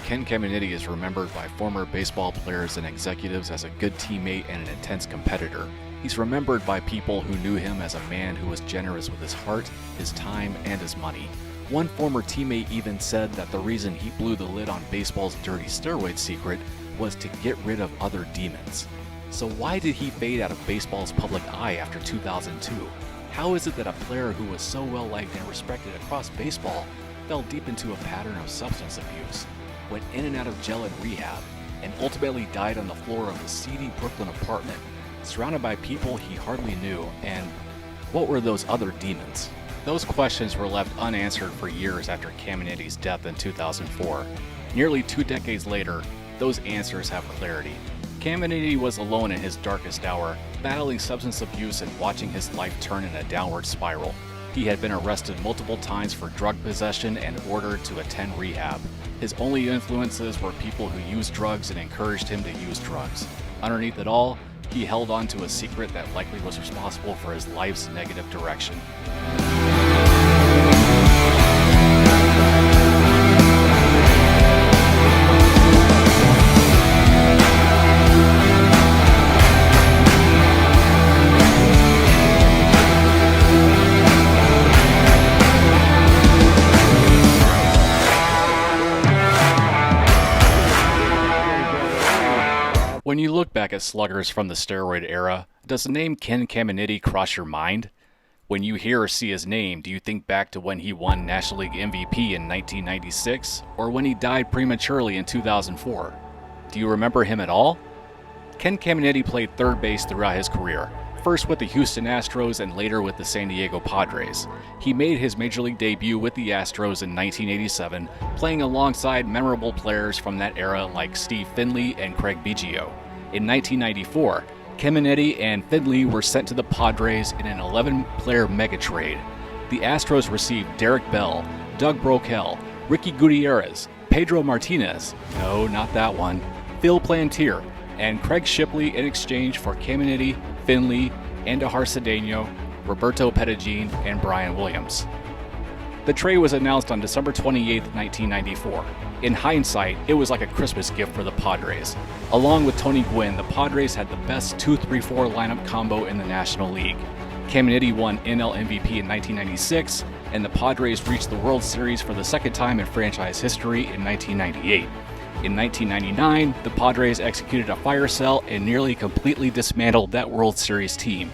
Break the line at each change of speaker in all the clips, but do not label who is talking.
Ken Caminiti is remembered by former baseball players and executives as a good teammate and an intense competitor. He's remembered by people who knew him as a man who was generous with his heart, his time, and his money. One former teammate even said that the reason he blew the lid on baseball's dirty steroid secret was to get rid of other demons. So why did he fade out of baseball's public eye after 2002? How is it that a player who was so well liked and respected across baseball fell deep into a pattern of substance abuse, went in and out of jail and rehab, and ultimately died on the floor of a seedy Brooklyn apartment, surrounded by people he hardly knew? And what were those other demons? Those questions were left unanswered for years after Caminiti's death in 2004. Nearly 2 decades later, those answers have clarity. Caminiti was alone in his darkest hour, battling substance abuse and watching his life turn in a downward spiral. He had been arrested multiple times for drug possession and ordered to attend rehab. His only influences were people who used drugs and encouraged him to use drugs. Underneath it all, he held on to a secret that likely was responsible for his life's negative direction. When you look back at sluggers from the steroid era, does the name Ken Caminiti cross your mind? When you hear or see his name, do you think back to when he won National League MVP in 1996, or when he died prematurely in 2004? Do you remember him at all? Ken Caminiti played third base throughout his career, first with the Houston Astros and later with the San Diego Padres. He made his major league debut with the Astros in 1987, playing alongside memorable players from that era like Steve Finley and Craig Biggio. In 1994, Caminiti and Finley were sent to the Padres in an 11-player mega trade. The Astros received Derek Bell, Doug Brocail, Ricky Gutierrez, Pedro Martinez, no, not that one, Phil Plantier, and Craig Shipley in exchange for Caminiti, Finley, Andahar Cedeno, Roberto Pettigene, and Brian Williams. The trade was announced on December 28, 1994. In hindsight, it was like a Christmas gift for the Padres. Along with Tony Gwynn, the Padres had the best 2-3-4 lineup combo in the National League. Caminiti won NL MVP in 1996, and the Padres reached the World Series for the second time in franchise history in 1998. In 1999, the Padres executed a fire sale and nearly completely dismantled that World Series team.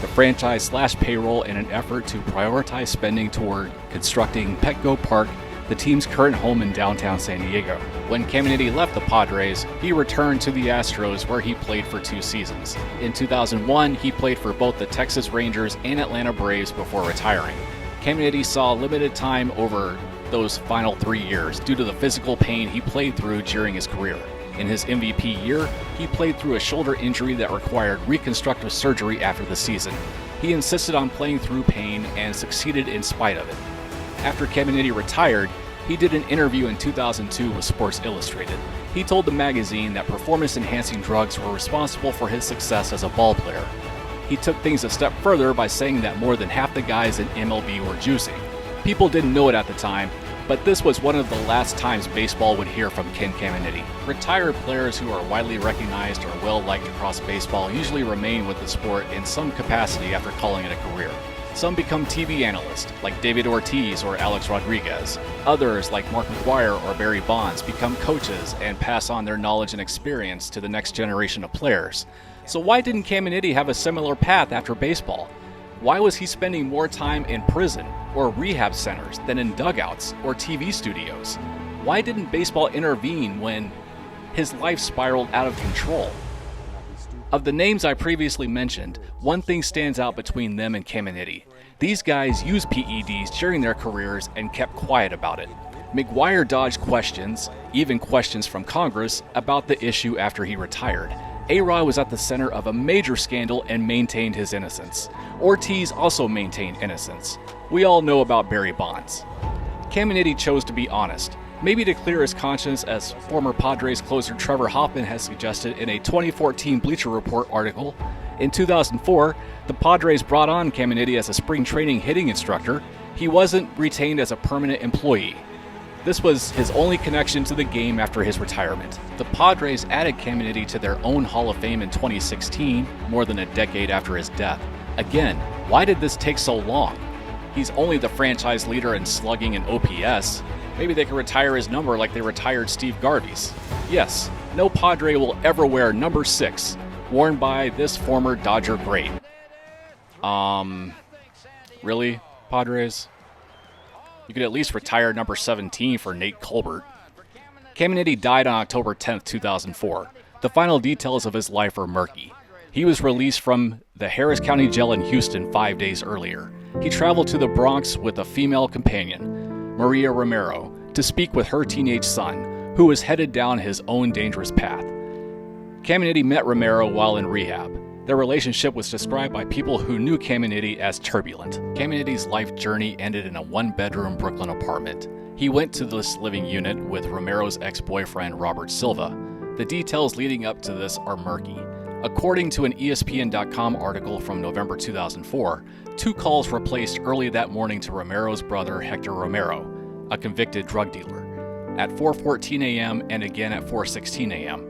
The franchise slashed payroll in an effort to prioritize spending toward constructing Petco Park, the team's current home in downtown San Diego. When Caminiti left the Padres, he returned to the Astros, where he played for 2 seasons. In 2001, he played for both the Texas Rangers and Atlanta Braves before retiring. Caminiti saw limited time over those final 3 years due to the physical pain he played through during his career. In his MVP year, he played through a shoulder injury that required reconstructive surgery after the season. He insisted on playing through pain and succeeded in spite of it. After Caminiti retired, he did an interview in 2002 with Sports Illustrated. He told the magazine that performance-enhancing drugs were responsible for his success as a ball player. He took things a step further by saying that more than half the guys in MLB were juicing. People didn't know it at the time, but this was one of the last times baseball would hear from Ken Caminiti. Retired players who are widely recognized or well-liked across baseball usually remain with the sport in some capacity after calling it a career. Some become TV analysts, like David Ortiz or Alex Rodriguez. Others, like Mark McGwire or Barry Bonds, become coaches and pass on their knowledge and experience to the next generation of players. So why didn't Caminiti have a similar path after baseball? Why was he spending more time in prison or rehab centers than in dugouts or TV studios? Why didn't baseball intervene when his life spiraled out of control? Of the names I previously mentioned, one thing stands out between them and Caminiti. These guys used PEDs during their careers and kept quiet about it. McGwire dodged questions, even questions from Congress, about the issue after he retired. A-Rod was at the center of a major scandal and maintained his innocence. Ortiz also maintained innocence. We all know about Barry Bonds. Caminiti chose to be honest, maybe to clear his conscience, as former Padres closer Trevor Hoffman has suggested in a 2014 Bleacher Report article. In 2004, the Padres brought on Caminiti as a spring training hitting instructor. He wasn't retained as a permanent employee. This was his only connection to the game after his retirement. The Padres added Caminiti to their own Hall of Fame in 2016, more than a decade after his death. Again, why did this take so long? He's only the franchise leader in slugging and OPS. Maybe they could retire his number like they retired Steve Garvey's. Yes, no Padre will ever wear number 6, worn by this former Dodger great. Really, Padres? You could at least retire number 17 for Nate Colbert. Caminiti died on October 10, 2004. The final details of his life are murky. He was released from the Harris County Jail in Houston 5 days earlier. He traveled to the Bronx with a female companion, Maria Romero, to speak with her teenage son, who was headed down his own dangerous path. Caminiti met Romero while in rehab. Their relationship was described by people who knew Caminiti as turbulent. Caminiti's life journey ended in a one-bedroom Brooklyn apartment. He went to this living unit with Romero's ex-boyfriend Robert Silva. The details leading up to this are murky. According to an ESPN.com article from November 2004, 2 calls were placed early that morning to Romero's brother Hector Romero, a convicted drug dealer, at 4:14 a.m. and again at 4:16 a.m.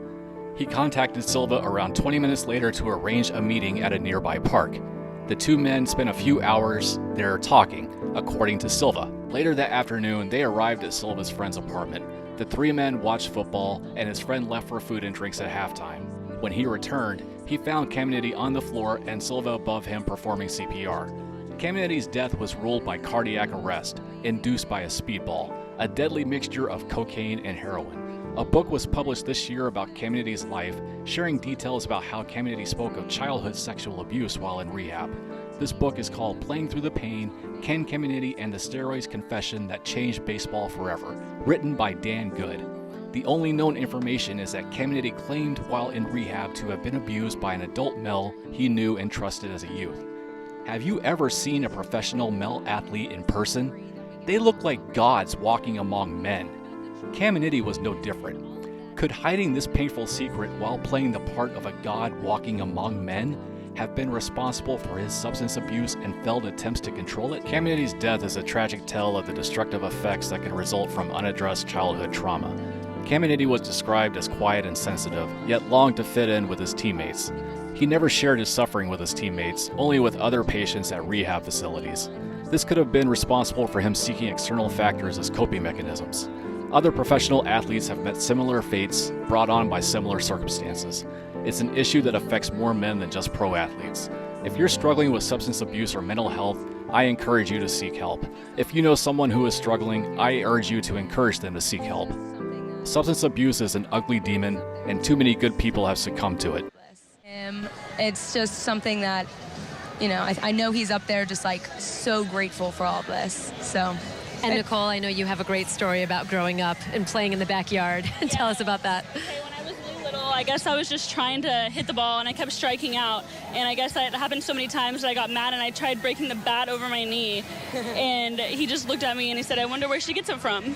He contacted Silva around 20 minutes later to arrange a meeting at a nearby park. The 2 men spent a few hours there talking, according to Silva. Later that afternoon, they arrived at Silva's friend's apartment. The 3 men watched football, and his friend left for food and drinks at halftime. When he returned, he found Caminiti on the floor and Silva above him performing CPR. Caminiti's death was ruled by cardiac arrest, induced by a speedball, a deadly mixture of cocaine and heroin. A book was published this year about Caminiti's life, sharing details about how Caminiti spoke of childhood sexual abuse while in rehab. This book is called Playing Through the Pain, Ken Caminiti and the Steroids Confession That Changed Baseball Forever, written by Dan Good. The only known information is that Caminiti claimed while in rehab to have been abused by an adult male he knew and trusted as a youth. Have you ever seen a professional male athlete in person? They look like gods walking among men. Caminiti was no different. Could hiding this painful secret while playing the part of a god walking among men have been responsible for his substance abuse and failed attempts to control it? Caminiti's death is a tragic tale of the destructive effects that can result from unaddressed childhood trauma. Caminiti was described as quiet and sensitive, yet longed to fit in with his teammates. He never shared his suffering with his teammates, only with other patients at rehab facilities. This could have been responsible for him seeking external factors as coping mechanisms. Other professional athletes have met similar fates brought on by similar circumstances. It's an issue that affects more men than just pro athletes. If you're struggling with substance abuse or mental health, I encourage you to seek help. If you know someone who is struggling, I urge you to encourage them to seek help. Substance abuse is an ugly demon, and too many good people have succumbed to it.
It's just something that, I know he's up there just like so grateful for all of this. So.
And Nicole, I know you have a great story about growing up and playing in the backyard.
Yeah.
Tell us about that.
Okay, when I was really little, I guess I was just trying to hit the ball, and I kept striking out. And I guess that happened so many times that I got mad, and I tried breaking the bat over my knee. And he just looked at me, and he said, "I wonder where she gets it from."